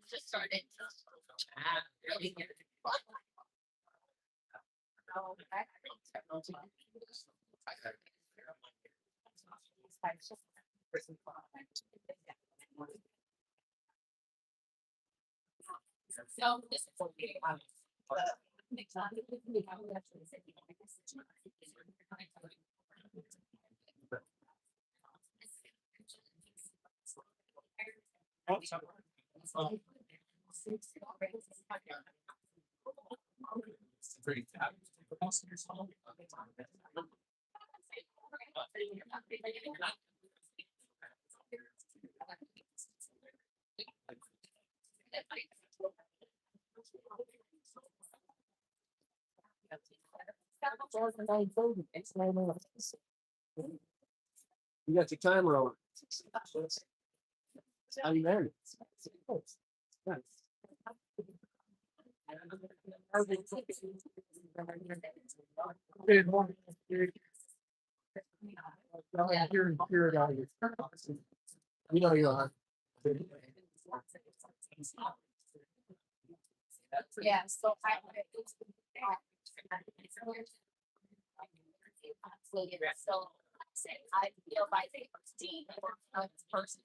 Just started. So this is You got your timer on. I'm there. Good morning. Here it out. You know you are. yeah, so I feel like Dean person.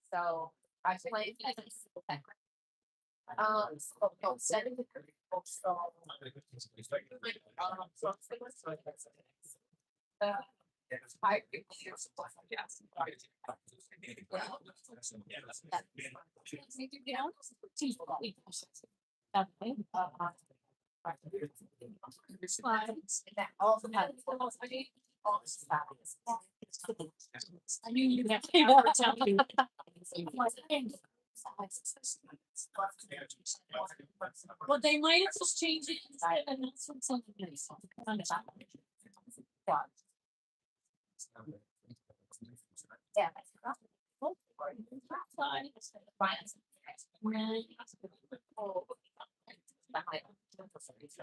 So I play. Setting the I I knew you'd have to tell me. Well, they might have just changed it and that's what something is. Yeah.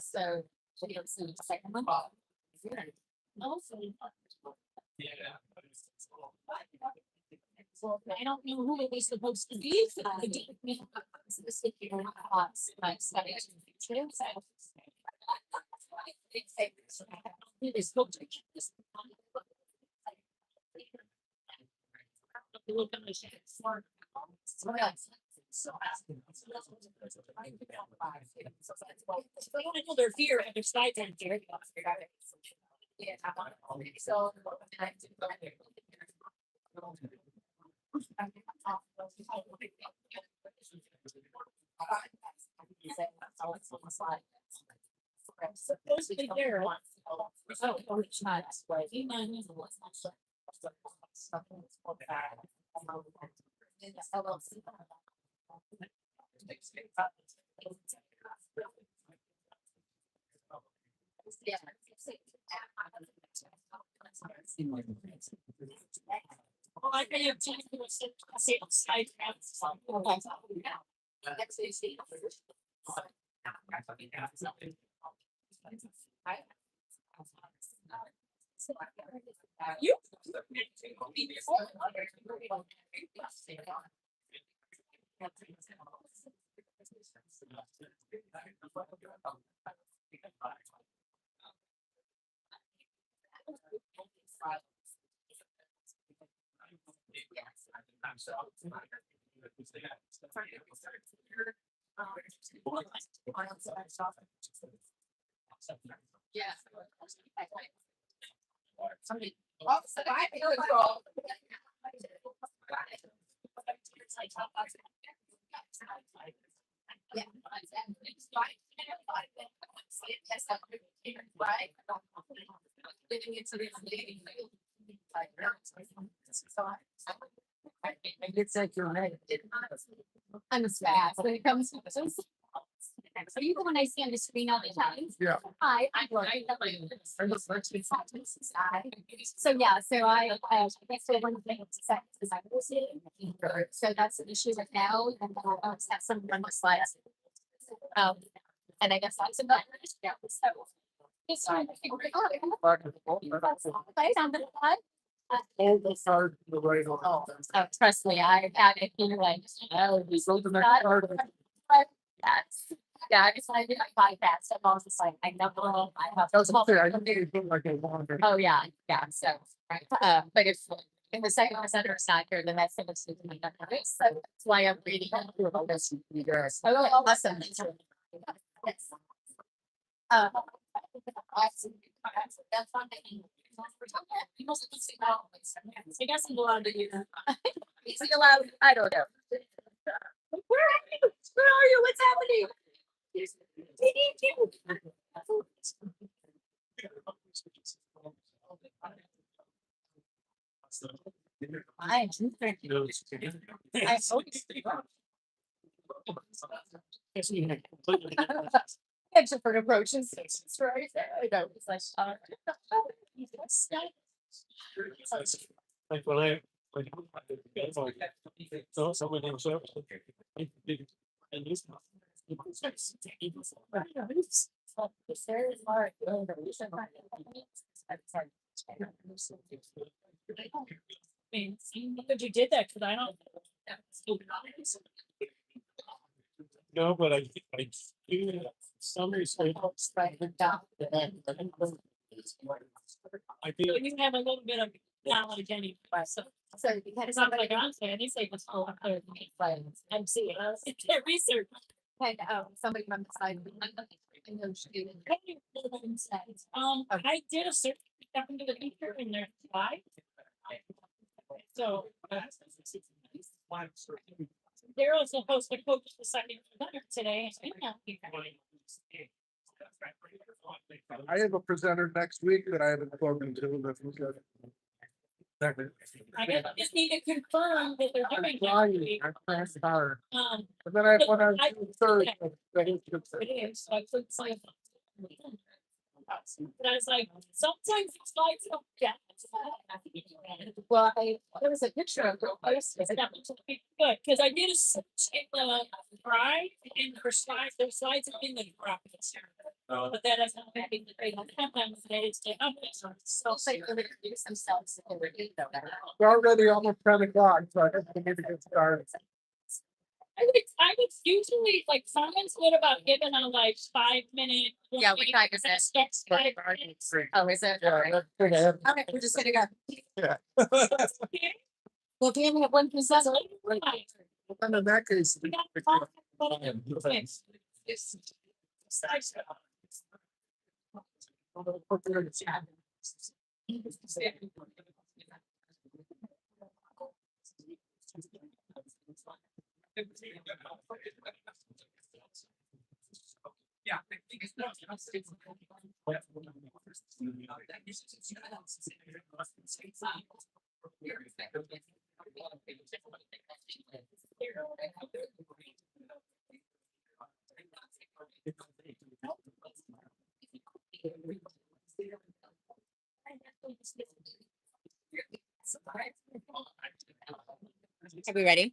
So, the second one. Also. Well, I don't know who it was supposed to be. I didn't know. They're here and they're side and here. Yeah, so. Supposedly there. Oh, it's not. Yeah. Well, I may have changed the site. You. Yeah. Somebody. Yeah. Right. Living into the I did say you're right. I'm fast when it comes to this. So you the one I see on the screen all the time. Yeah. Hi, I'm Laura. So yeah, so I guess one thing is I was in. So that's an issue right now, and then I'll have some run slides. And I guess that's about it. Yeah, so. This one, place on the side. All the card the right on. Oh, trust me, I've had it in like. Oh, you sold the next card. Yes. Yeah, it's like my podcast. I'm also just like, I never, I have. That was okay. I didn't need to look like a longer. Oh, yeah, yeah, so, right, but if the second presenter is not here, then that's gonna suit me. So that's why I'm reading. You guys. Oh, awesome. Yes. That's one thing. I guess I'm allowed to do that. Is he allowed? I don't know. Where are you? Where are you? What's happening? We need you. I extrovert approaches. It's right there. I know. It's like, Like when I saw someone else up. And this. But you did that because I don't. No, but I do somebody say. I So feel you have a little bit of knowledge anyway, so. So you had It's not somebody like I'm saying, they say it's all clear. I'm seeing, it's their research. had somebody from the side. I know she did. I did a search up into the future in their slide. So. They're also supposed to coach the second presenter today. I have a presenter next week that I haven't spoken to. That's good. I guess I just need to confirm that they're I'm doing. trying. I'm trying hard. Um, And then I have one on I- June third. it is, so I couldn't say. But I was like, sometimes it's like, so, yeah. Well, there was a picture of her posted. Good, because I did a search in the drive and her slides, their slides are in the drive. But that doesn't mean that they don't have them, they have it. So they could introduce themselves. And they were, We're already almost 10 o'clock, so I think we need to get started. I would usually like someone's good about giving a like 5 minute. Yeah, what time is it? Steps, 5 minutes. Oh, is it? Yeah, that's good. I have- Okay, we're just gonna go. Yeah. Well, do you only have one presenter? And in that case. We got to talk about it. Okay. Yeah. Are we ready?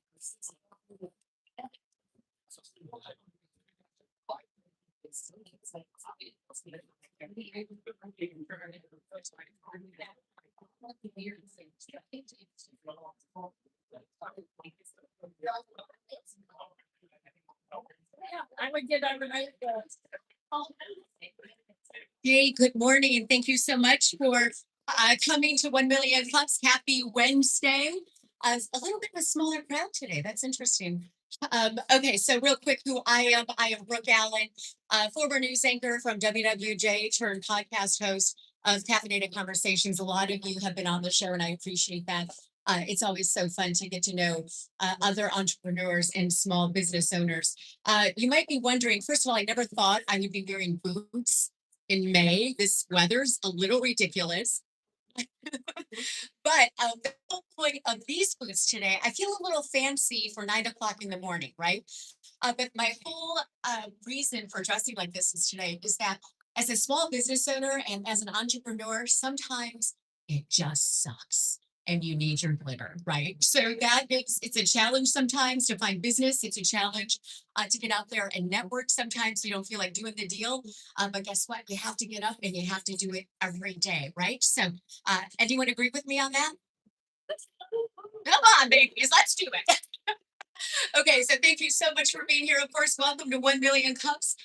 Yeah, I would get overnight. Hey, good morning, and thank you so much for coming to 1 Million Cups. Happy Wednesday. A little bit of a smaller crowd today. That's interesting. Okay, so real quick, who I am Brooke Allen, former news anchor from WWJ, turned podcast host of Caffeinated Conversations. A lot of you have been on the show, and I appreciate that. It's always so fun to get to know other entrepreneurs and small business owners. You might be wondering, first of all, I never thought I would be wearing boots in May. This weather's a little ridiculous. But But the whole point of these booths today, I feel a little fancy for 9 o'clock in the morning, right? But my whole reason for dressing like this is today is that as a small business owner and as an entrepreneur, sometimes it just sucks and you need your glitter, right? So that is, it's a challenge sometimes to find business. It's a challenge to get out there and network. Sometimes you don't feel like doing the deal, but guess what? You have to get up and you have to do it every day, right? So anyone agree with me on that? Come on, babies, let's do it. Okay, so thank you so much for being here. Of course, welcome to 1 Million Cups.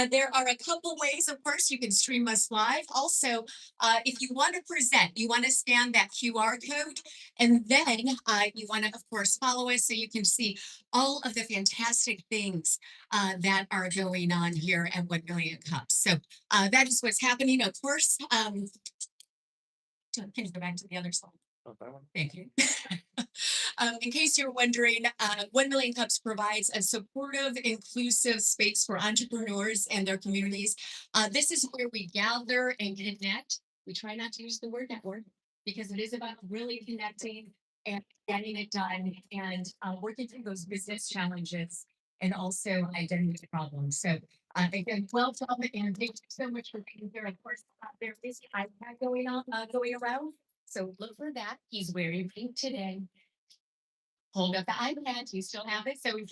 There are a couple ways, of course, you can stream us live. Also, if you want to present, you want to scan that QR code, and then you want to, of course, follow us so you can see all of the fantastic things that are going on here at 1 Million Cups. So that is what's happening. Of course, can you go back to the other slide? Thank you. In case you're wondering, 1 Million Cups provides a supportive, inclusive space for entrepreneurs and their communities. This is where we gather and connect. We try not to use the word network because it is about really connecting and getting it done and working through those business challenges and also identity problems. So again, welcome and thank you so much for being here. Of course, there is an iPad going around. So look for that. He's wearing pink today. Hold up the iPad. You still have it. So if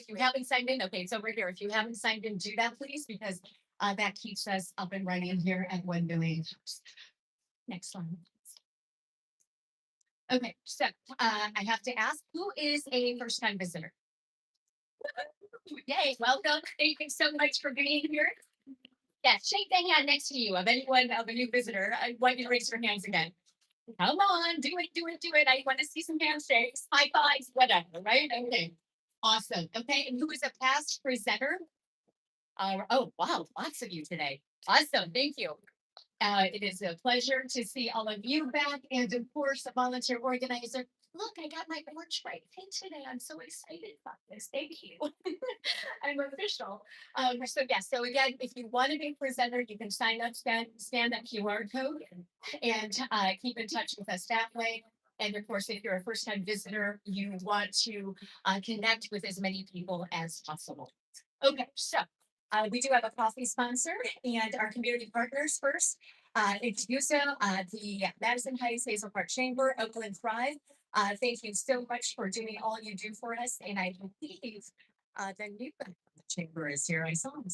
you haven't signed in, okay, it's over here. If you haven't signed in, do that please, because that keeps us up and running here at 1 Million Cups. Next one. Okay, so I have to ask, who is a first-time visitor? Yay, welcome. Thank you so much for being here. Yeah, shake the hand next to you of anyone of a new visitor. I want you to raise your hands again. Come on, do it, do it, do it. I want to see some handshakes, high fives, whatever, right? Okay. Awesome. Okay. And who is a past presenter? Oh, wow. Lots of you today. Awesome. Thank you. It is a pleasure to see all of you back. And of course, a volunteer organizer. Look, I got my porch right pink today. I'm so excited about this. Thank you. I'm official. So again, if you want to be a presenter, you can sign up, scan that QR code and keep in touch with us that way. And of course, if you're a first time visitor, you want to connect with as many people as possible. Okay, so we do have a coffee sponsor and our community partners first. Incubizo, the Madison Heights Hazel Park Chamber, Oakland Thrive. Thank you so much for doing all you do for us. And I believe the new chamber is here. I saw him.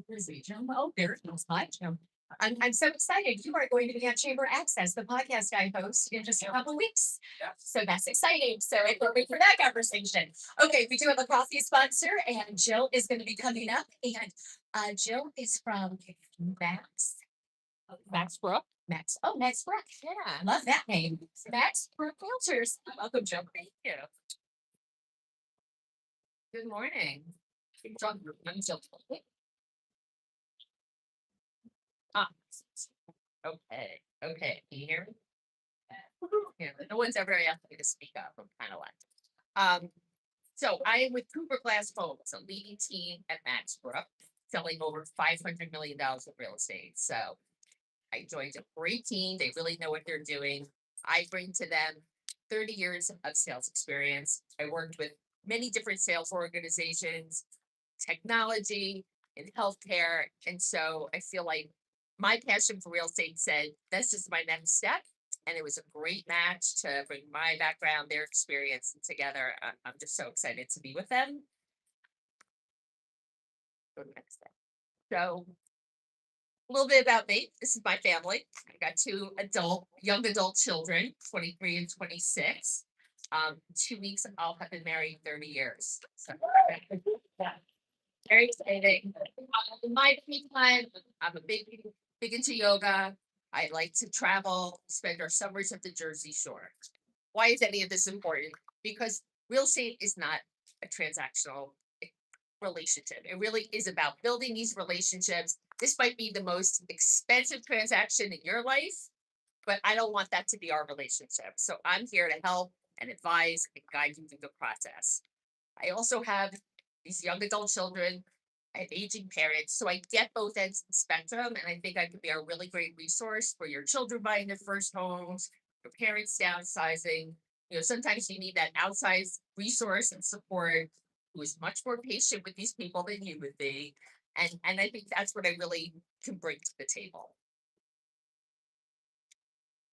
Busy, Jim. Oh, there it goes. Hi, Jim. I'm so excited. You are going to be on Chamber Access, the podcast I host in just a couple weeks. So that's exciting. So I can't wait for that conversation. Okay, we do have a coffee sponsor, and Jill is going to be coming up. And Jill is from Max Brook. Max Brook. Yeah, I love that name. Max Brook Realtors. Welcome, Jill. Thank you. Good morning. I'm Jill. Ah, okay. Okay. Can you hear me? Yeah, no one's ever asked me to speak up. I'm kind of like, so I am with Cooper Glass Homes, a leading team at Max Brook, selling over $500 million of real estate. So I joined a great team. They really know what they're doing. I bring to them 30 years of sales experience. I worked with many different sales organizations, technology, and healthcare. And so I feel like my passion for real estate said, this is my next step. And it was a great match to bring my background, their experience together. I'm just so excited to be with them. Go to the next step. So a little bit about me. This is my family. I got two young adult children, 23 and 26. 2 weeks, I'll have been married 30 years. So very exciting. In my free time, I'm a big into yoga. I like to travel, spend our summers at the Jersey Shore. Why is any of this important? Because real estate is not a transactional relationship. It really is about building these relationships. This might be the most expensive transaction in your life, but I don't want that to be our relationship. So I'm here to help and advise and guide you through the process. I also have these young adult children. I have aging parents, so I get both ends of the spectrum, and I think I could be a really great resource for your children buying their first homes, your parents downsizing. You know, sometimes you need that outsized resource and support who is much more patient with these people than you would be. And I think that's what I really can bring to the table.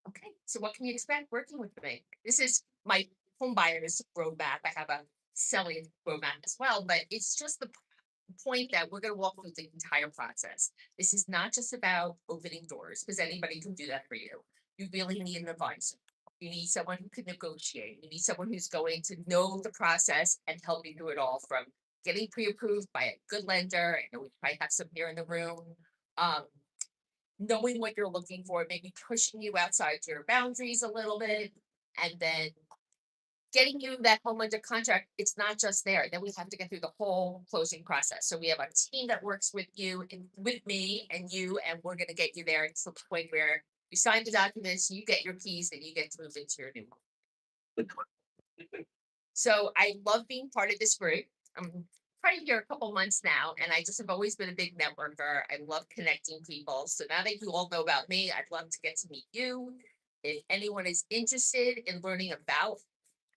Okay, so what can you expect working with me? This is my home buyer's roadmap. I have a selling roadmap as well, but it's just the point that we're going to walk through the entire process. This is not just about opening doors, because anybody can do that for you. You really need an advisor. You need someone who can negotiate. You need someone who's going to know the process and help you through it all, from getting pre-approved by a good lender. I know we might have some here in the room. Um, Knowing what you're looking for, maybe pushing you outside your boundaries a little bit, and then getting you that home under contract. It's not just there. Then we have to get through the whole closing process. So we have a team that works with you and with me and you, and we're going to get you there. It's the point where you sign the documents, you get your keys, and you get to move into your new home. So I love being part of this group. I'm part of here a couple months now, and I just have always been a big networker. I love connecting people. So now that you all know about me, I'd love to get to meet you. If anyone is interested in learning about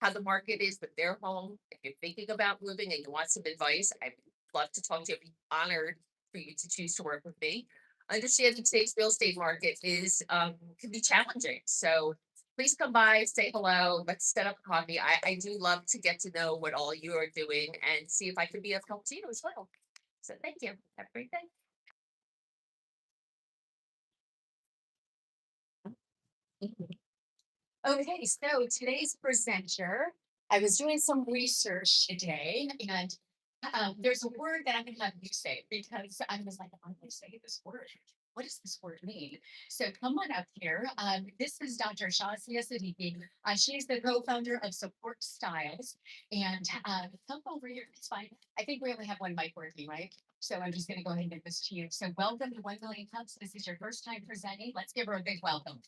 how the market is with their home, if you're thinking about moving and you want some advice, I'd love to talk to you. I'd be honored for you to choose to work with me. Understanding today's real estate market is can be challenging. So please come by, say hello, let's set up a coffee. I do love to get to know what all you are doing and see if I can be of help to you as well. So thank you. Have a great day. Okay, so today's presenter, I was doing some research today, and there's a word that I'm gonna have you say, because I was like, I'm gonna say this word. What does this word mean? So come on up here. This is Dr. Shazia Siddiqi. She's the co-founder of Support Styles. And come over here. It's fine. I think we only have one mic working, right? So I'm just gonna go ahead and give this to you. So welcome to 1 Million Cups. This is your first time presenting. Let's give her a big welcome.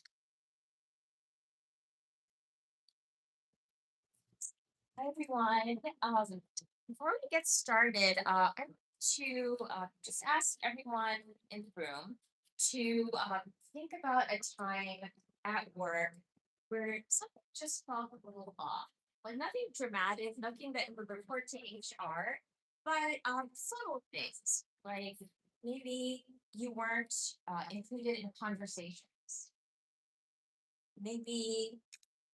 Hi, everyone. Before we get started, I want to just ask everyone in the room to think about a time at work where something just felt a little off. Like nothing dramatic, nothing that would report to HR, but subtle things like maybe you weren't included in conversations. Maybe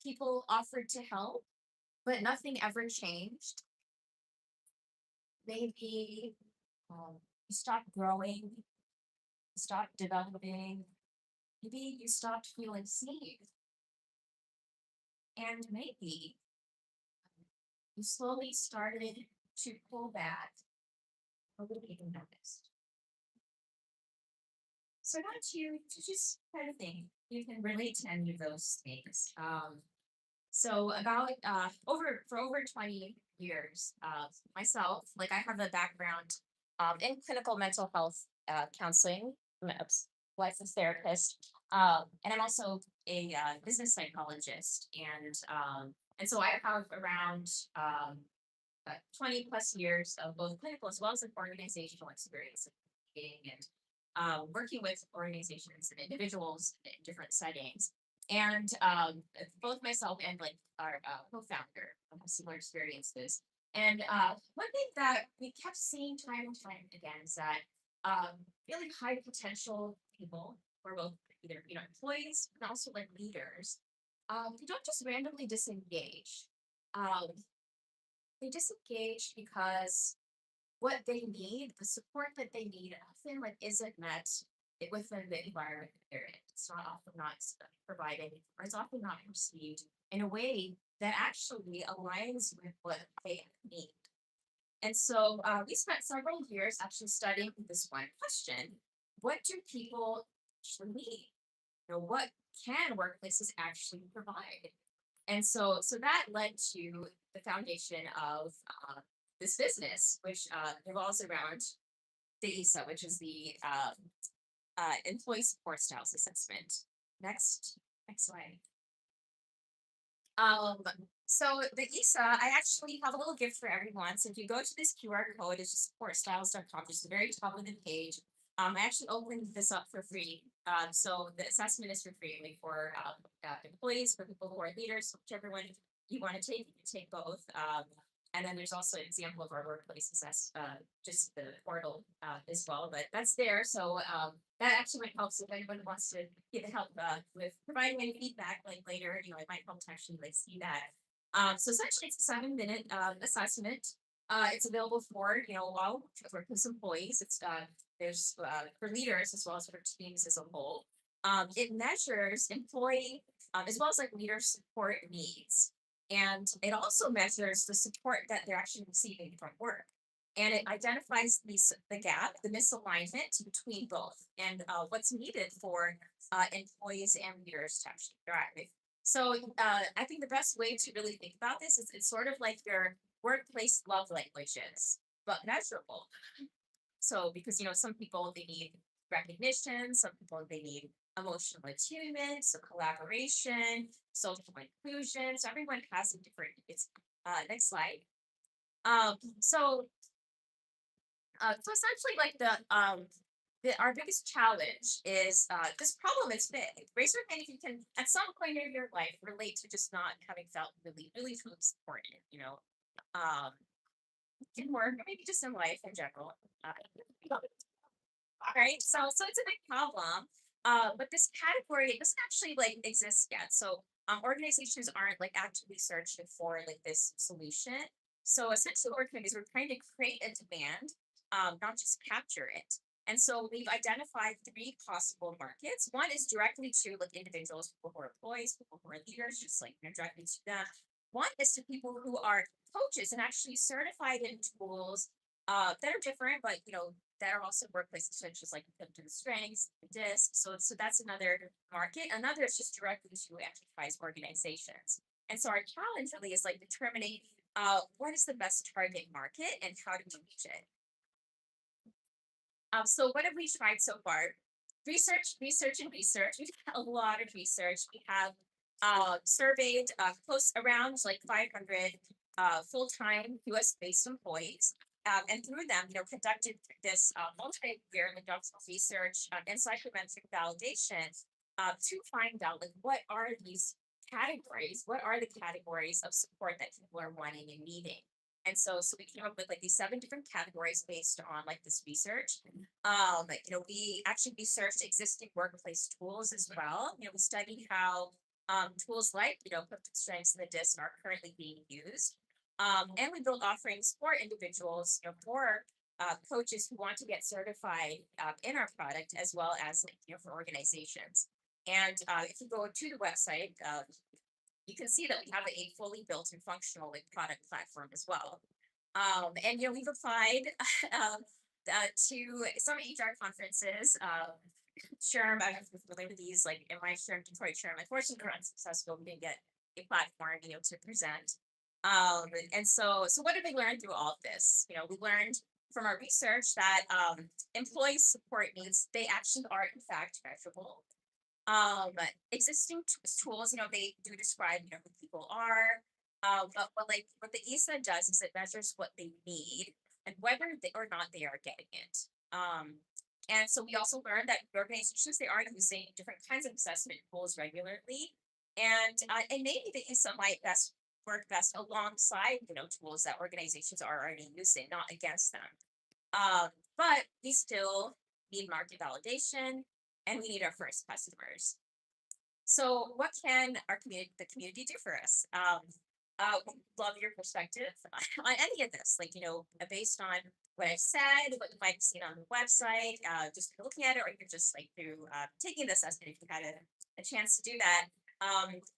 people offered to help but nothing ever changed. Maybe you stopped growing, you stopped developing, maybe you stopped feeling seen, and maybe you slowly started to pull back a little even noticed. So I want you to just kind of think you can relate to any of those things. So about over 20 years, myself, like I have a background in clinical mental health counseling. I'm a licensed therapist, and I'm also a business psychologist, and so I have around 20 plus years of both clinical as well as like organizational experience of communicating and working with organizations and individuals in different settings. And both myself and like our co-founder have similar experiences. And one thing that we kept seeing time and time again is that really high potential people, who are both either employees but also like leaders, they don't just randomly disengage. Um, they disengage because what they need, the support that they need, often like isn't met within the environment that they're in. It's not often not provided, or it's often not received in a way that actually aligns with what they need. And so we spent several years actually studying this one question: what do people actually need? What can workplaces actually provide? And so that led to the foundation of this business, which revolves around the ESA, which is the Employee Support Styles Assessment. Next slide. So the ESA, I actually have a little gift for everyone. So if you go to this QR code, it's just supportstyles.com, just the very top of the page. I actually opened this up for free. So the assessment is for free, like for employees, for people who are leaders, whichever one you want to take, you can take both. And then there's also an example of our workplace assess, just the portal as well, but that's there. So that actually might help. So if anyone wants to get help with providing any feedback, like later, it might help to actually like see that. So essentially, it's a 7-minute assessment. It's available for all workplace employees. It's there's for leaders as well as for teams as a whole. It measures employee as well as like leader support needs. And it also measures the support that they're actually receiving from work. And it identifies the gap, the misalignment between both, and what's needed for employees and leaders to actually thrive. So I think the best way to really think about this is it's sort of like your workplace love languages, but measurable. So because some people they need recognition, some people they need emotional attunement, so collaboration, social inclusion. So everyone has a different it's next slide. Um so so essentially like our biggest challenge is this problem is big. Raise your hand if you can at some point in your life relate to just not having felt really truly supported, in work, or maybe just in life in general. Right? So it's a big problem. But this category it doesn't actually like exist yet. So organizations aren't like actively searching for like this solution. So essentially what we're doing is we're trying to create a demand, not just capture it. And so we've identified 3 possible markets. One is directly to like individuals, people who are employees, people who are leaders, just like directly to them. One is to people who are coaches and actually certified in tools that are different, but that are also workplace essentials like the strengths, the disc. So that's another market. Another is just directly to enterprise organizations. And so our challenge really is like determining what is the best target market and how do we reach it. So what have we tried so far? Research. We've had a lot of research. We have surveyed close around like 500 full-time US-based employees. And through them, conducted this multi-year longitudinal research and psychometric validation to find out like what are these categories? What are the categories of support that people are wanting and needing? And so we came up with like these 7 different categories based on like this research. We actually researched existing workplace tools as well. We studied how tools like Cryptic Strengths and the DISC are currently being used. And we build offerings for individuals, for coaches who want to get certified in our product, as well as for organizations. And if you go to the website, you can see that we have a fully built and functional like product platform as well. And we've applied to some HR conferences. SHRM, I have related to these like in my SHRM, Detroit SHRM. Unfortunately, we're unsuccessful. We didn't get a platform, to present. And so what did we learn through all of this? We learned from our research that employee support needs, they actually are in fact measurable. Existing tools, they do describe, who people are. But like what the ESA does is it measures what they need and whether they or not they are getting it. And so we also learned that organizations, they are using different kinds of assessment tools regularly. And maybe the ESA might work best alongside, tools that organizations are already using, not against them. But we still need market validation and we need our first customers. So what can the community do for us? Love your perspective on any of this, like, based on what I've said, what you might have seen on the website, just looking at it, or you're just like through taking the assessment if you had a chance to do that.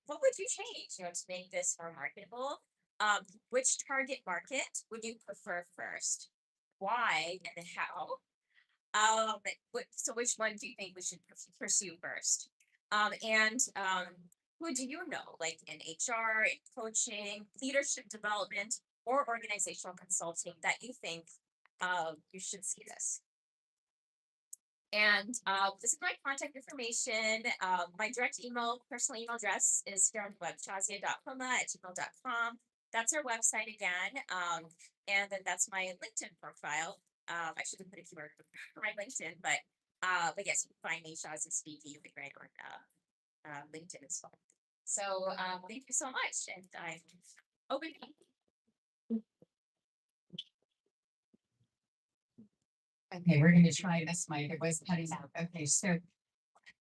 What would you change, to make this more marketable? Which target market would you prefer first? Why and how? So which one do you think we should pursue first? And who do you know, like in HR, in coaching, leadership development, or organizational consulting that you think you should see this? And this is my contact information. My direct personal email address is here on the web, shazia.poma@gmail.com. That's our website again. And then that's my LinkedIn profile. I should have put a keyword for my LinkedIn, but yes, you can find me Shazia Siddiqi, right, on LinkedIn as well. So thank you so much, and I'm open. Okay, we're gonna try this mic. It was cutting out. Okay, so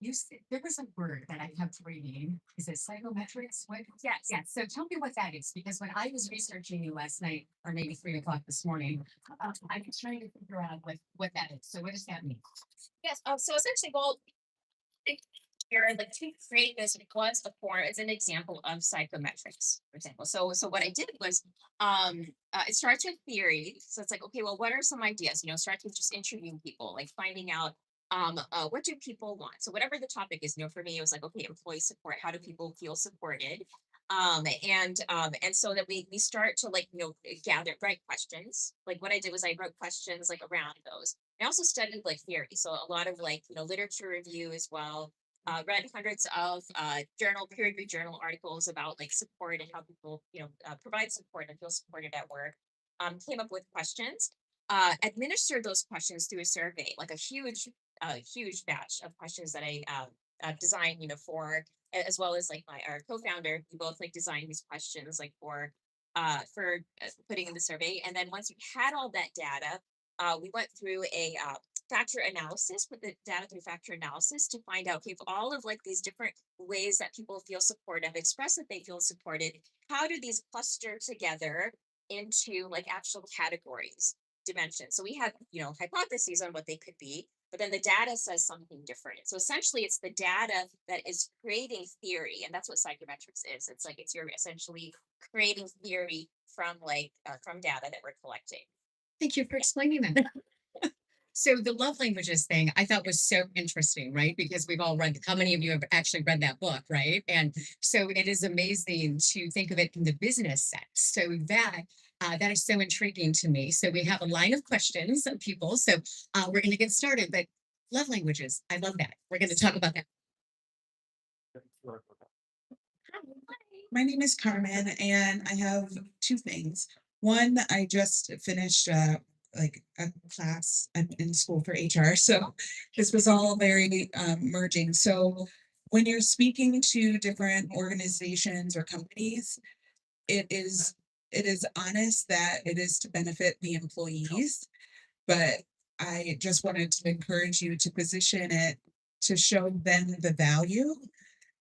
there was a word that I kept reading. Is it psychometrics? What? Yes. Yeah. So tell me what that is, because when I was researching you last night, or maybe 3 o'clock this morning, I was trying to figure out what that is. So what does that mean? Yes. So essentially, well, here, like to create this was a form, it's an example of psychometrics, for example. So what I did was it starts with theory. So it's like, okay, well, what are some ideas? Start with just interviewing people, like finding out what do people want? So whatever the topic is, for me, it was like, okay, employee support, how do people feel supported? And so that we start to like, gather write questions. Like what I did was I wrote questions like around those. I also studied like theory. So a lot of like, literature review as well, read hundreds of peer-reviewed journal articles about like support and how people, provide support and feel supported at work. Came up with questions, administered those questions through a survey, like huge batch of questions that I designed, for as well as like our co-founder. We both like designed these questions like for putting in the survey. And then once we had all that data, we went through a factor analysis, put the data through factor analysis to find out, okay, if all of like these different ways that people feel supported, express that they feel supported, how do these cluster together into like actual categories, dimensions? So we have, hypotheses on what they could be, but then the data says something different. So essentially it's the data that is creating theory. And that's what psychometrics is. It's like, you're essentially creating theory from from data that we're collecting. Thank you for explaining that. So the love languages thing I thought was so interesting, right? Because we've all read, how many of you have actually read that book, right? And so it is amazing to think of it in the business sense. So that is so intriguing to me. So we have a line of questions of people. So we're going to get started, but love languages, I love that. We're going to talk about that. My name is Carmen, and I have two things. One, I just finished like a class in school for HR, so this was all very merging. So when you're speaking to different organizations or companies, it is honest that it is to benefit the employees, but I just wanted to encourage you to position it to show them the value.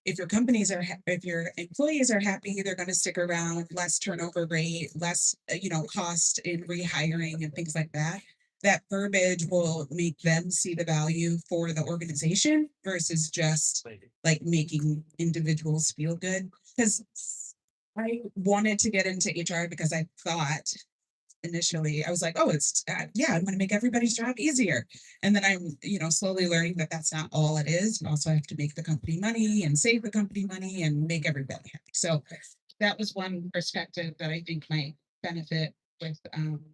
If if your employees are happy, they're going to stick around, less turnover rate, less cost in rehiring and things like that. That verbiage will make them see the value for the organization versus just like making individuals feel good. Because I wanted to get into HR because I thought initially I was like, oh, it's yeah, I'm going to make everybody's job easier. And then I'm, slowly learning that that's not all it is. You also have to make the company money and save the company money and make everybody happy. So that was one perspective that I think might benefit with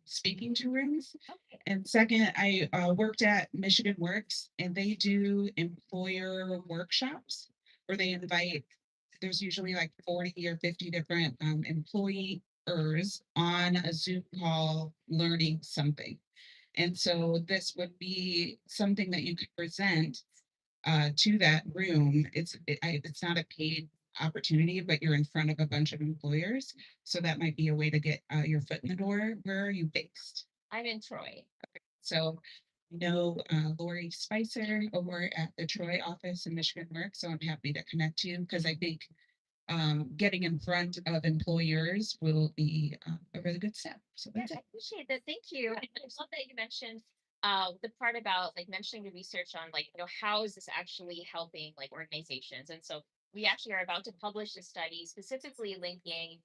speaking to rooms. Okay. And second, I worked at Michigan Works, and they do employer workshops where they invite, there's usually like 40 or 50 different employers on a Zoom call learning something. And so this would be something that you could present to that room. It's not a paid opportunity, but you're in front of a bunch of employers. So that might be a way to get your foot in the door. Where are you based? I'm in Troy. So I know Lori Spicer over at the Troy office in Michigan Works. So I'm happy to connect you because I think getting in front of employers will be a really good step. So Yes, that's I it. appreciate that. Thank you. And I love that you mentioned the part about like mentioning the research on like, how is this actually helping like organizations? And so we actually are about to publish a study specifically linking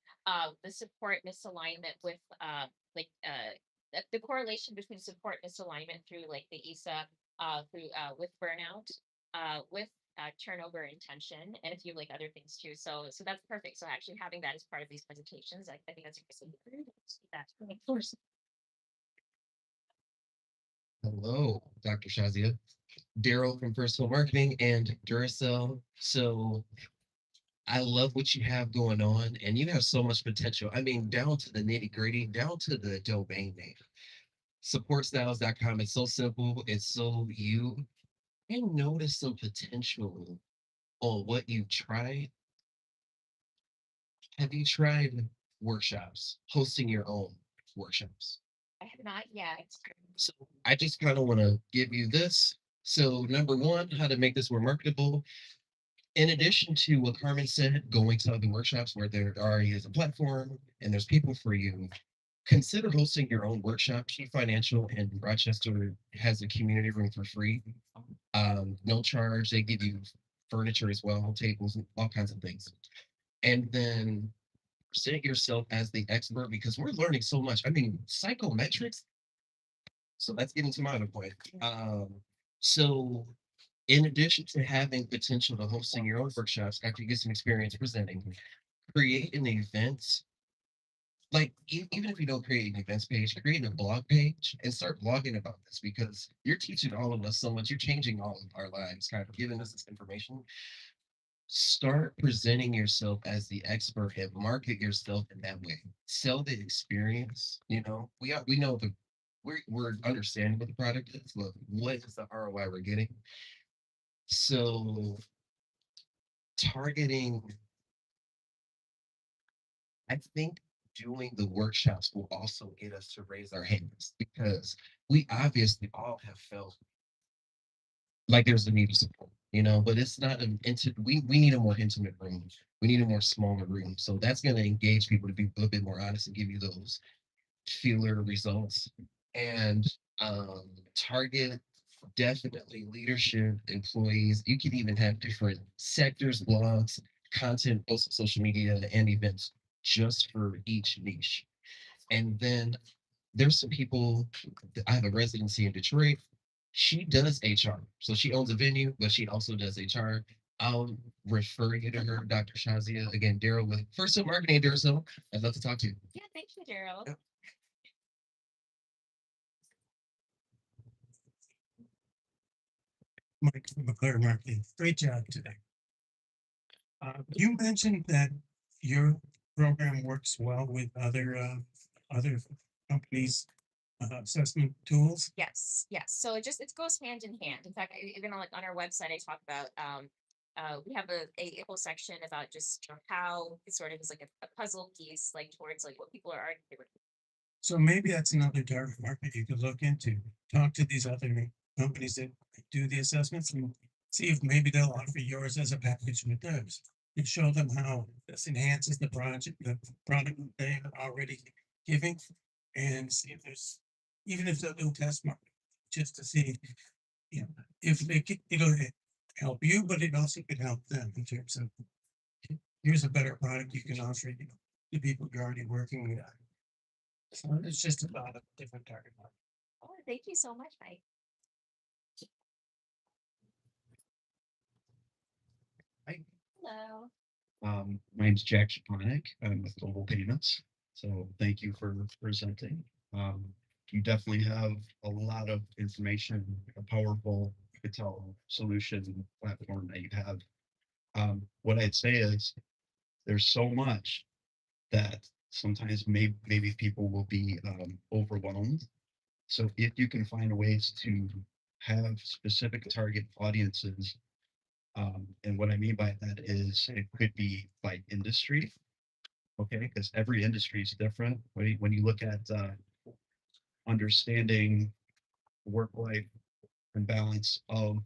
the support misalignment with the correlation between support misalignment through like the ESA through with burnout, with turnover and tension, and a few like other things too. So that's perfect. So actually having that as part of these presentations, I think that's interesting. That of course. Hello, Dr. Shazia. Daryl from Personal Marketing and Duracell. So I love what you have going on, and you have so much potential. I mean, down to the nitty gritty, down to the domain name. supportstyles.com. It's so simple. It's so you. And notice some potential on what you've tried. Have you tried workshops, hosting your own workshops? I have not yet. So I just kind of want to give you this. So number one, how to make this more marketable. In addition to what Carmen said, going to other workshops where there already is a platform and there's people for you, consider hosting your own workshop. Key Financial in Rochester has a community room for free. No charge. They give you furniture as well, tables, and all kinds of things. And then present yourself as the expert because we're learning so much. I mean, psychometrics. So that's getting to my other point. So in addition to having potential to hosting your own workshops after you get some experience presenting, create an event. Like even if you don't create an events page, create a blog page and start blogging about this because you're teaching all of us so much. You're changing all of our lives, kind of giving us this information. Start presenting yourself as the expert and market yourself in that way. Sell the experience. We know we're understanding what the product is, but what is the ROI we're getting? So targeting, I think doing the workshops will also get us to raise our hands because we obviously all have felt like there's a need of support, but it's not an intimate, we need a more intimate room. We need a more smaller room. So that's going to engage people to be a little bit more honest and give you those feeler results. And target definitely leadership, employees. You can even have different sectors, blogs, content, posts on social media, and events just for each niche. And then there's some people. I have a residency in Detroit. She does HR, so she owns a venue, but she also does HR. I'll refer you to her, Dr. Shazia. Again, Daryl with First Up Marketing, Daryl. I'd love to talk to you. Yeah, thank you, Daryl. Yep. Mike from McClure Marketing. Great job today. You mentioned that your program works well with other companies' assessment tools. Yes, yes. So it goes hand in hand. In fact, even on our website, I talk about we have a whole section about just how it sort of is like a puzzle piece, like towards like what people are already doing. So maybe that's another target market you could look into. Talk to these other companies that do the assessments and see if maybe they'll offer yours as a package with theirs. And show them how this enhances the product they are already giving, and see if there's, even if they'll do test market, just to see, if it'll help you, but it also could help them in terms of, here's a better product you can offer, the people you're already working with. So it's just about a different target market. Oh, thank you so much, Mike. Hi. Hello. My name's Jack Shapanek. I'm with Global Payments. So thank you for presenting. You definitely have a lot of information, a powerful, you could tell, solution platform that you have. What I'd say is there's so much that sometimes maybe people will be overwhelmed. So if you can find ways to have specific target audiences, and what I mean by that is it could be by industry, okay, because every industry is different. When you look at understanding work-life and balance of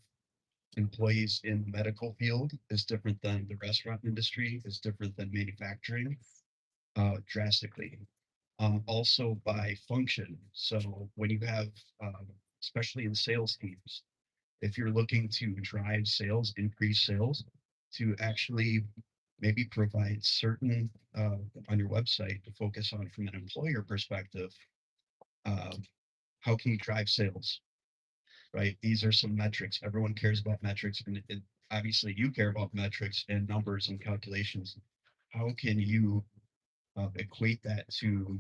employees in the medical field is different than the restaurant industry, is different than manufacturing, drastically. Also by function. So when you have, especially in sales teams, if you're looking to drive sales, increase sales, to actually maybe provide certain on your website to focus on from an employer perspective, how can you drive sales, right? These are some metrics. Everyone cares about metrics, and obviously you care about metrics and numbers and calculations. How can you equate that to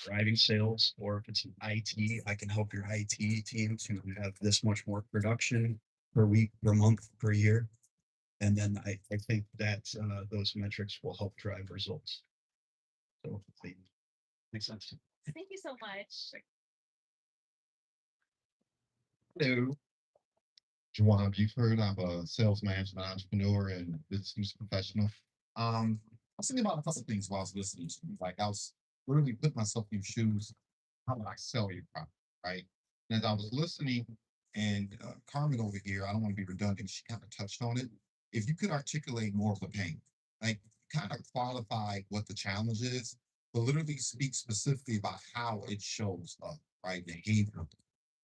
driving sales? Or if it's an IT, I can help your IT team to have this much more production per week, per month, per year. And then I think that those metrics will help drive results. So makes sense. Thank you so much. Hello, Juwan, you've heard I'm a sales management entrepreneur and business professional. I was thinking about a couple of things while I was listening to you. Like I was literally putting myself in your shoes. How would I sell your product, right? And as I was listening, and Carmen over here, I don't want to be redundant. She kind of touched on it. If you could articulate more of the pain, like kind of qualify what the challenge is, but literally speak specifically about how it shows up, right? Behavior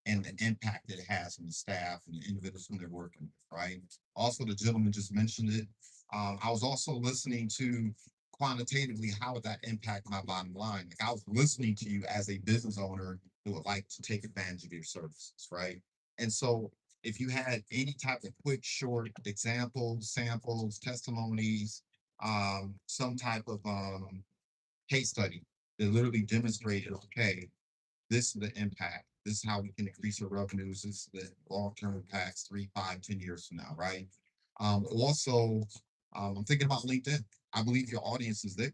and the impact that it has on the staff and the individuals whom they're working with, right? Also, the gentleman just mentioned it. I was also listening to quantitatively how would that impact my bottom line. Like I was listening to you as a business owner who would like to take advantage of your services, right? And so if you had any type of quick, short examples, samples, testimonies, some type of case study that literally demonstrated, okay, this is the impact. This is how we can increase our revenues. This is the long-term impacts 3, 5, 10 years from now, right? Also, I'm thinking about LinkedIn. I believe your audience is there.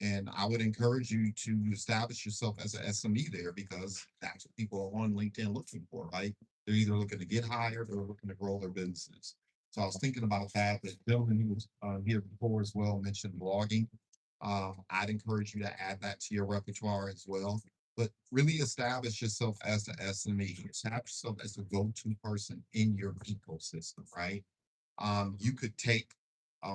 And I would encourage you to establish yourself as an SME there because that's what people are on LinkedIn looking for, right? They're either looking to get hired or looking to grow their businesses. So I was thinking about that. The gentleman who was here before as well mentioned blogging. I'd encourage you to add that to your repertoire as well. But really establish yourself as the SME. Establish yourself as the go-to person in your ecosystem, right? You could take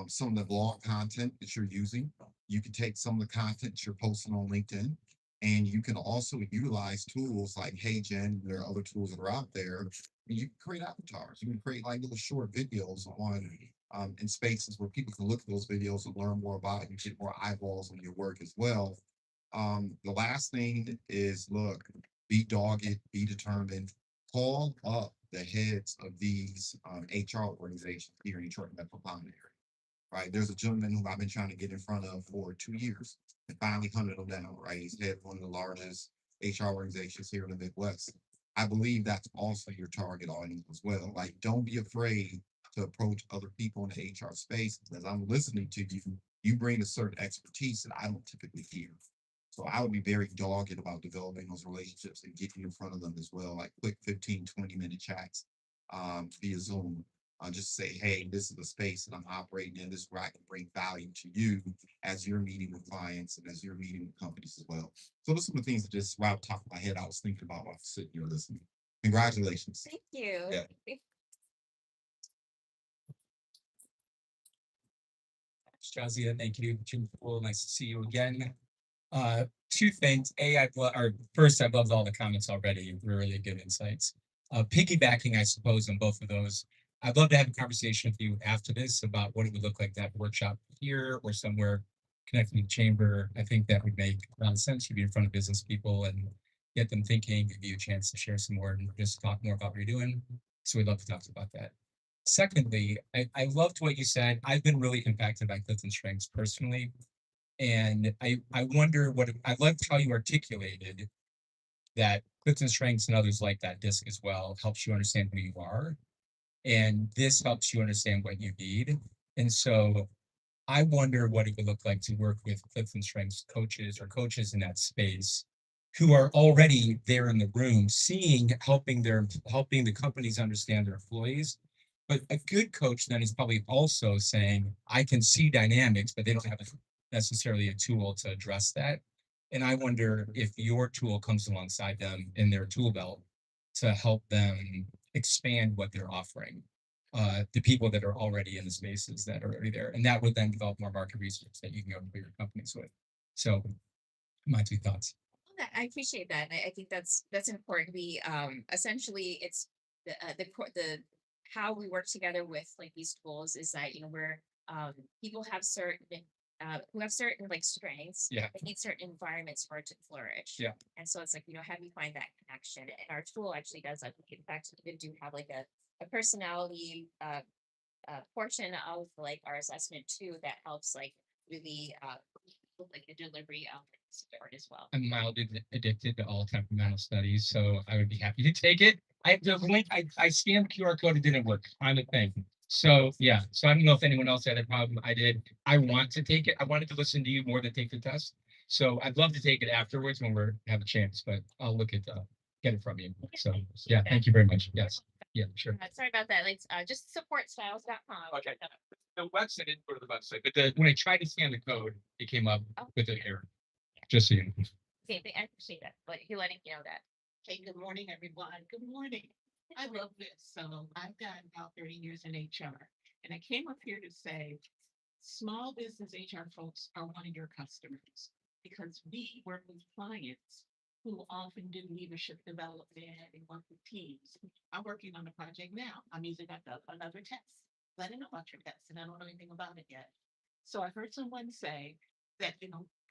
some of the blog content that you're using. You can take some of the content you're posting on LinkedIn, and you can also utilize tools like HeyGen. There are other tools that are out there. And you can create avatars. You can create like little short videos on in spaces where people can look at those videos and learn more about it and get more eyeballs on your work as well. The last thing is look, be dogged, be determined, call up the heads of these HR organizations here in Detroit metropolitan area. Right, there's a gentleman who I've been trying to get in front of for 2 years and finally hunted him down. Right, he's head of one of the largest HR organizations here in the Midwest. I believe that's also your target audience as well. Like, don't be afraid to approach other people in the HR space. As I'm listening to you, you bring a certain expertise that I don't typically hear. So I would be very dogged about developing those relationships and getting in front of them as well, like quick 15, 20-minute chats via Zoom. Just say, hey, this is the space that I'm operating in. This is where I can bring value to you as you're meeting with clients and as you're meeting with companies as well. So those are the things that just right off the top of my head I was thinking about while I was sitting here listening. Congratulations. Thank you. Yeah. Shazia, thank you. Jim Poole, nice to see you again. Two things. First, I've loved all the comments already. Really good insights. Piggybacking, I suppose, on both of those. I'd love to have a conversation with you after this about what it would look like to have a workshop here or somewhere connected to the chamber. I think that would make a lot of sense. You'd be in front of business people and get them thinking, give you a chance to share some more and just talk more about what you're doing. So we'd love to talk about that. Secondly, I loved what you said. I've been really impacted by Clifton Strengths personally. And I wonder I loved how you articulated that Clifton Strengths and others like that disc as well helps you understand who you are. And this helps you understand what you need. And so I wonder what it would look like to work with Clifton Strengths coaches or coaches in that space who are already there in the room, helping the companies understand their employees. But a good coach then is probably also saying, I can see dynamics, but they don't have necessarily a tool to address that. And I wonder if your tool comes alongside them in their tool belt to help them expand what they're offering. The people that are already in the spaces that are already there. And that would then develop more market research that you can go to bigger companies with. So my two thoughts. I appreciate that. I think that's important. We essentially it's the how we work together with like these tools is that we're people have certain who have certain like strengths. Yeah. They need certain environments for it to flourish. Yeah. And so it's like how do you find that connection? And our tool actually does that. We in fact even do have like a personality portion of like our assessment too that helps like really with like the delivery of support as well. I'm mildly addicted to all temperamental studies, so I would be happy to take it. The link, I scanned the QR code, it didn't work. I'm a thing. So yeah, so I don't know if anyone else had a problem. I did. I want to take it. I wanted to listen to you more than take the test. So I'd love to take it afterwards when we have a chance, but I'll look at get it from you. So, yeah, thank you very much. Yes, yeah, sure. Sorry about that. Like, just supportstyles.com. Okay. The website didn't go to the website, but when I tried to scan the code, it came up with an error. Just so you know. Okay, I appreciate that. But you letting me know that. Hey, good morning, everyone. Good morning. I love this. So I've got about 30 years in HR, and I came up here to say, small business HR folks are one of your customers because we work with clients who often do leadership development and work with teams. I'm working on a project now. I'm using another test. I didn't know about your test, and I don't know anything about it yet. So I heard someone say that,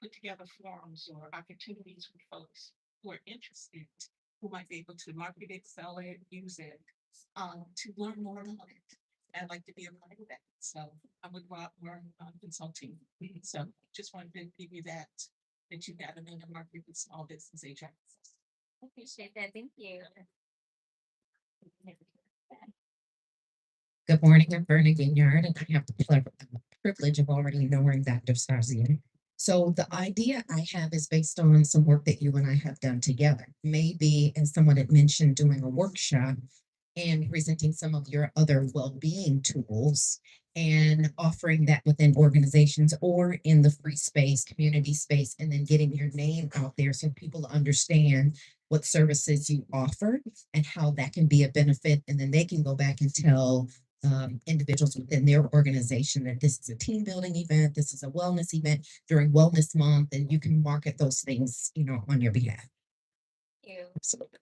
put together forums or opportunities for folks who are interested, who might be able to market it, sell it, use it, to learn more about it. I'd like to be a part of that. So I would go out more consulting. So just wanted to give you that you got in the market with small business HR. I appreciate that. Thank you. Good morning, I'm Bernie Ginyard, and I have the privilege of already knowing Dr. Shazia. So the idea I have is based on some work that you and I have done together. Maybe, as someone had mentioned, doing a workshop and presenting some of your other well-being tools and offering that within organizations or in the free space, community space, and then getting your name out there so people understand what services you offer and how that can be a benefit. And then they can go back and tell individuals within their organization that this is a team building event, this is a wellness event during Wellness Month, and you can market those things, on your behalf. Thank you. Absolutely.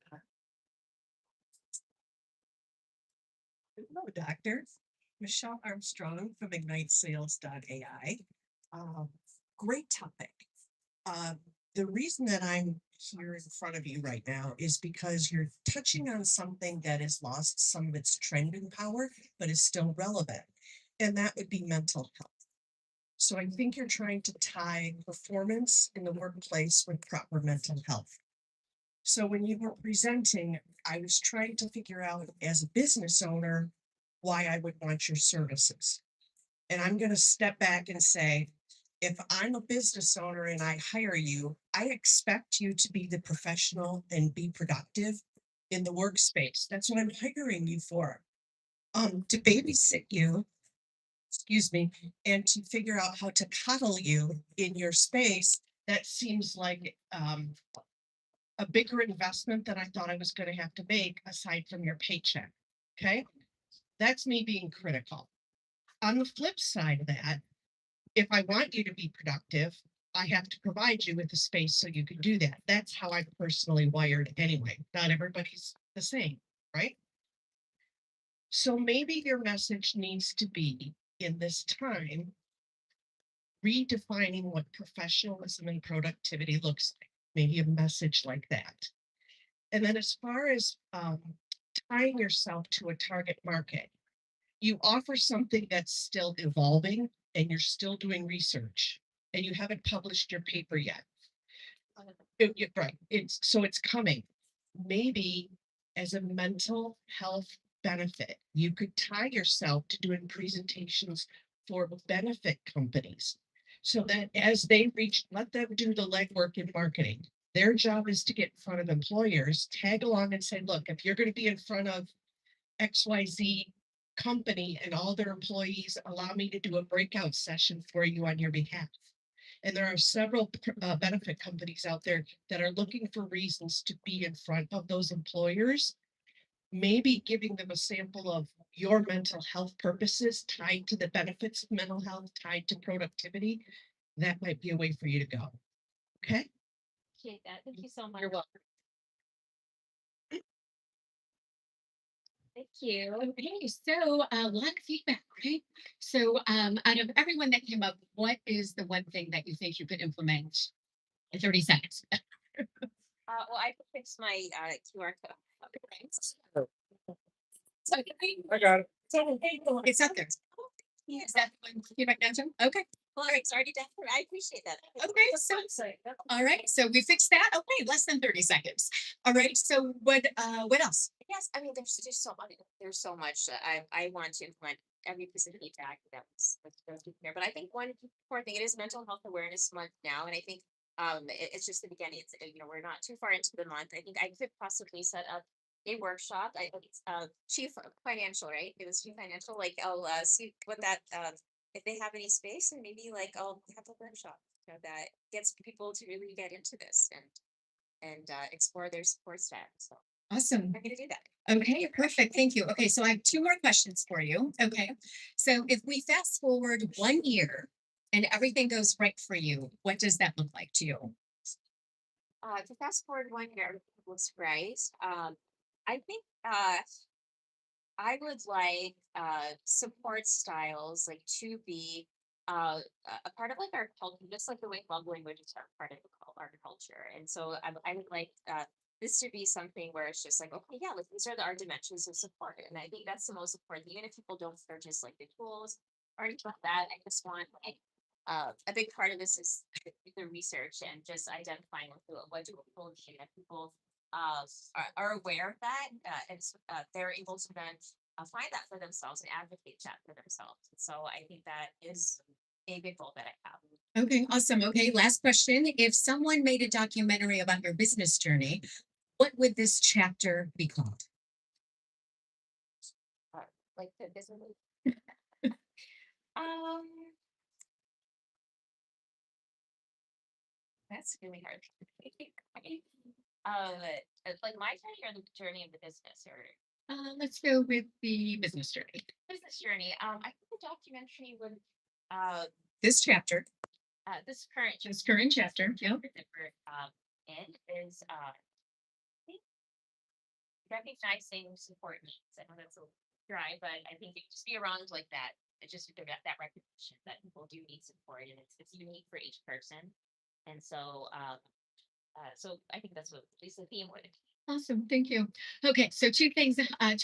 Hello, doctor. Michelle Armstrong from IgniteSales.ai. Great topic. The reason that I'm here in front of you right now is because you're touching on something that has lost some of its trending power, but is still relevant, and that would be mental health. So I think you're trying to tie performance in the workplace with proper mental health. So when you were presenting, I was trying to figure out as a business owner why I would want your services. And I'm going to step back and say, if I'm a business owner and I hire you, I expect you to be the professional and be productive in the workspace. That's what I'm hiring you for. To babysit you, excuse me, and to figure out how to cuddle you in your space. That seems like a bigger investment than I thought I was going to have to make aside from your paycheck. Okay. That's me being critical. On the flip side of that, if I want you to be productive, I have to provide you with the space so you can do that. That's how I'm personally wired anyway. Not everybody's the same, right? So maybe your message needs to be in this time, redefining what professionalism and productivity looks like. Maybe a message like that. And then as far as tying yourself to a target market, you offer something that's still evolving and you're still doing research and you haven't published your paper yet. Right. It's coming. Maybe as a mental health benefit, you could tie yourself to doing presentations for benefit companies so that as they reach, let them do the legwork in marketing. Their job is to get in front of employers, tag along and say, look, if you're going to be in front of XYZ company and all their employees, allow me to do a breakout session for you on your behalf. And there are several benefit companies out there that are looking for reasons to be in front of those employers, maybe giving them a sample of your mental health purposes tied to the benefits of mental health, tied to productivity. That might be a way for you to go. Okay. Appreciate that. Thank you so much. You're welcome. Thank you. Okay, so a lot of feedback, right? So out of everyone that came up, what is the one thing that you think you could implement in 30 seconds? Well, I could fix my QR code. Okay. So I got it. it's up there. Is that the one feedback answer? Okay. Well, it's already done. I appreciate that. Okay, so all right, so we fixed that. Okay, less than 30 seconds. All right, so what else? Yes, I mean, there's so much. There's so much that I want to implement every piece of feedback that was there. But I think one important thing, it is Mental Health Awareness Month now, and I think It's just the beginning. It's we're not too far into the month. I think I could possibly set up a workshop. I think it's chief financial, right? It was chief financial. Like I'll see what that if they have any space, and maybe like I'll have a workshop that gets people to really get into this and explore their support staff. So Awesome. I'm gonna do that. Okay, perfect. Thank you. Okay, so I have two more questions for you. Okay. So if we fast forward 1 year and everything goes right for you, what does that look like to you? To fast forward 1 year, everything looks right. I think I would like support styles like to be a part of like our culture, just like the way love languages are part of our culture. And so I would like this to be something where it's just like, okay, yeah, like these are our dimensions of support. And I think that's the most important. Even if people don't purchase like the tools or anything like that, I just want like a big part of this is the research and just identifying what do people need, and people are aware of that, they're able to then find that for themselves and advocate that for themselves. So I think that is a big goal that I have. Okay, awesome. Okay, last question. If someone made a documentary about your business journey, what would this chapter be called? Like the business. um, that's really hard. Like my journey or the journey of the business or Let's go with the business journey. business journey. I think the documentary would This chapter, this current this current chapter. Yep. that we're in is think recognizing support needs. I know that's a little dry, but I think it just be around like that. It's just that recognition that people do need support, and it's unique for each person. And so I think that's what at least the theme would. Awesome. Thank you. Okay. So two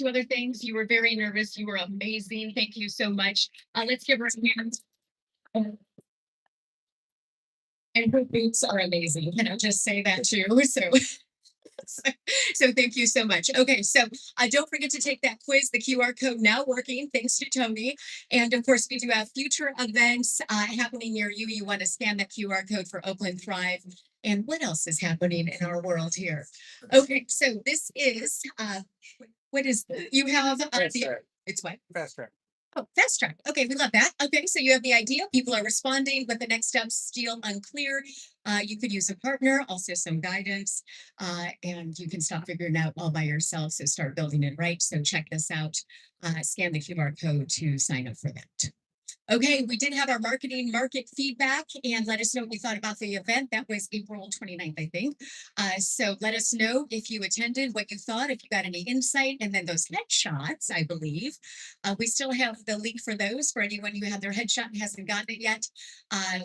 other things. You were very nervous. You were amazing. Thank you so much. Let's give her a hand. And her boots are amazing. Can I just say that too? So thank you so much. Okay, so don't forget to take that quiz. The QR code now working, thanks to Tony. And of course, we do have future events happening near you. You want to scan that QR code for Oakland Thrive. And what else is happening in our world here? Okay, so this is what is you have it's what? Fast track. Oh, fast track. Okay, we love that. Okay, so you have the idea. People are responding, but the next steps still unclear. You could use a partner, also some guidance, and you can stop figuring out all by yourself. So start building it right. So check this out. Scan the QR code to sign up for that. Okay, we did have our market feedback, and let us know what you thought about the event. That was April 29th, I think. So let us know if you attended, what you thought, if you got any insight, and then those headshots, I believe. We still have the link for those for anyone who had their headshot and hasn't gotten it yet.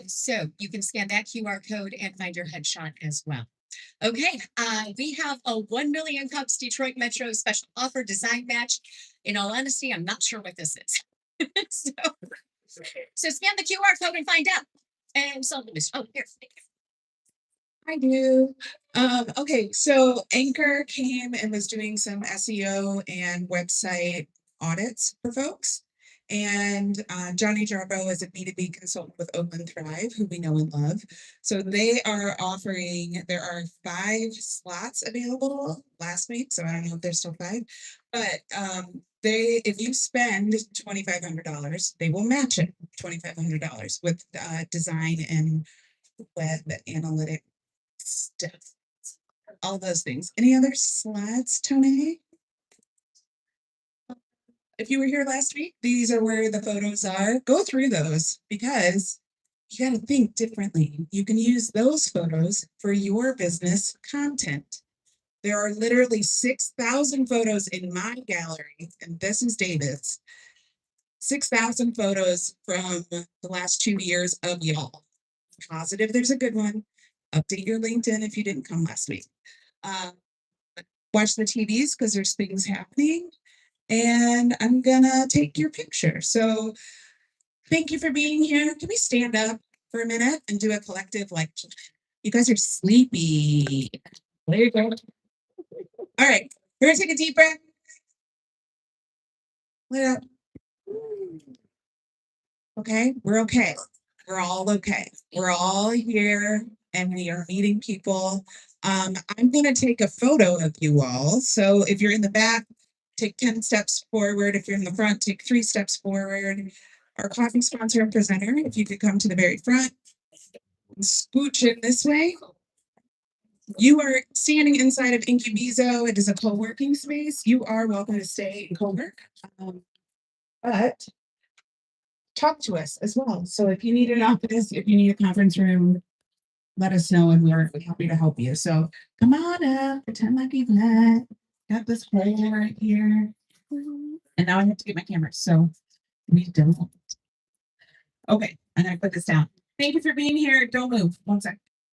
So you can scan that QR code and find your headshot as well. Okay, we have a 1 million cups Detroit Metro special offer design match. In all honesty, I'm not sure what this is. So scan the QR code and find out. And solve the mystery. Oh, here. I do. Okay, so Anchor came and was doing some SEO and website audits for folks. And Johnny Jarbo is a B2B consultant with Oakland Thrive, who we know and love. So they are offering, there are 5 slots available last week. So I don't know if there's still 5, but if you spend $2,500, they will match it $2,500 with design and web analytics stuff, all those things. Any other slides, Tony? If you were here last week, these are where the photos are. Go through those because you got to think differently. You can use those photos for your business content. There are literally 6,000 photos in my gallery, and this is David's. 6,000 photos from the last 2 years of y'all. Positive there's a good one. Update your LinkedIn if you didn't come last week. Watch the TVs because there's things happening. And I'm gonna take your picture. So thank you for being here. Can we stand up for a minute and do a collective, like, you guys are sleepy. There you go. All right, we're gonna take a deep breath. Let up. Okay, we're okay. We're all okay. We're all here and we are meeting people. I'm gonna take a photo of you all. So if you're in the back, take 10 steps forward. If you're in the front, take 3 steps forward. Our coffee sponsor and presenter, if you could come to the very front, scooch in this way. You are standing inside of Incubizo. It is a co-working space. You are welcome to stay and co-work. But talk to us as well. So if you need an office, if you need a conference room, let us know and we're happy to help you. So come on up, pretend like you've met. Got this hole right here. And now I have to get my camera. So we don't. Okay, I'm gonna put this down. Thank you for being here. Don't move. One sec.